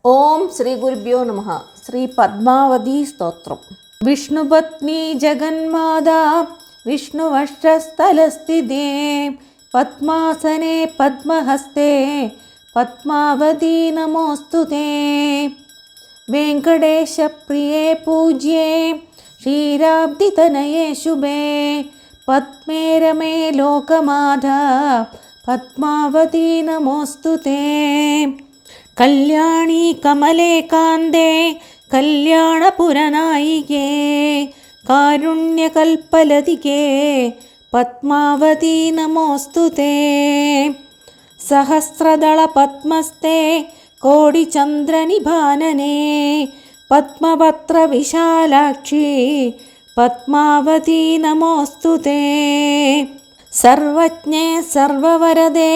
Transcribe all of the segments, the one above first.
ഓം ശ്രീ ഗുരുഭ്യോ നമഃ. ശ്രീ പദ്മാവതി സ്തോത്രം. വിഷ്ണുപത്നി ജഗന്മാതാ വിഷ്ണുവക്ഷസ്ഥലസ്ഥിതേ പദ്മാസനെ പദ്മഹസ്തേ പദ്മാവതി നമോസ്തുതേ. വെങ്കടേശപ്രിയേ പൂജ്യേ ക്ഷീരാബ്ധിതനയേ ശുഭേ പദ്മേ രമേ ലോകമാതാ പദ്മാവതി നമോസ്തുതേ. കല്യാണി കമലേ കാന്തേ കല്യാണപുരനായികേ കാരുണ്യകൽപ്പലതികേ പദ്മാവതി നമോസ്തുതേ. സഹസ്രദള പദ്മസ്തേ കോടിചന്ദ്രനിഭാനനേ പദ്മപത്ര വിശാലാക്ഷി പദ്മാവതി നമോസ്തുതേ. സർവജ്ഞേ സർവവരദേ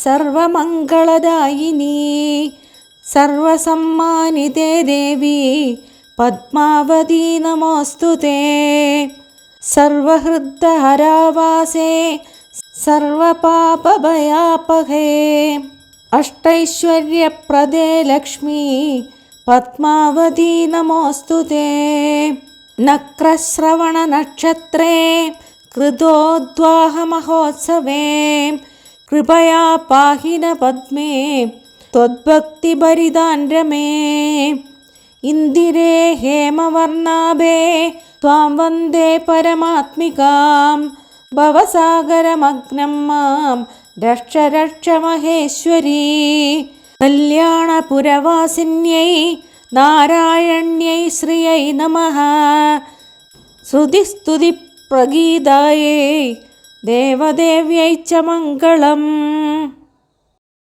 സർവമംഗളദായിനി സർവസമ്മാനിതേ ദേവി പദ്മാവതി നമോസ്തുതേ. സർവഹൃദ്ദഹരാവാസേ സർവപാപഭയാപഹേ അഷ്ടൈശ്വര്യപ്രദേ ലക്ഷ്മി പദ്മാവതി നമോസ്തുതേ. നക്രശ്രവണനക്ഷത്രേ കൃതോദ്വാഹമഹോത്സവേ കൃപയാ പാഹിന പദ്മേ ത്വദ്ഭക്തിഭരിതാൻ രമേ. ഇന്ദിരേ ഹേമവർണാഭേ ത്വാം വന്ദേ പരമാത്മികാം ഭവസാഗരമഗ്നം മാം രക്ഷ രക്ഷ മഹേശ്വരീ. കല്യാണപുരവാസിന്യൈ നാരായണ്യൈ ശ്രിയൈ നമഃ. ശ്രുതിസ്തുതി പ്രഗീതായൈ ദേവദേവ്യൈ ച മംഗളം.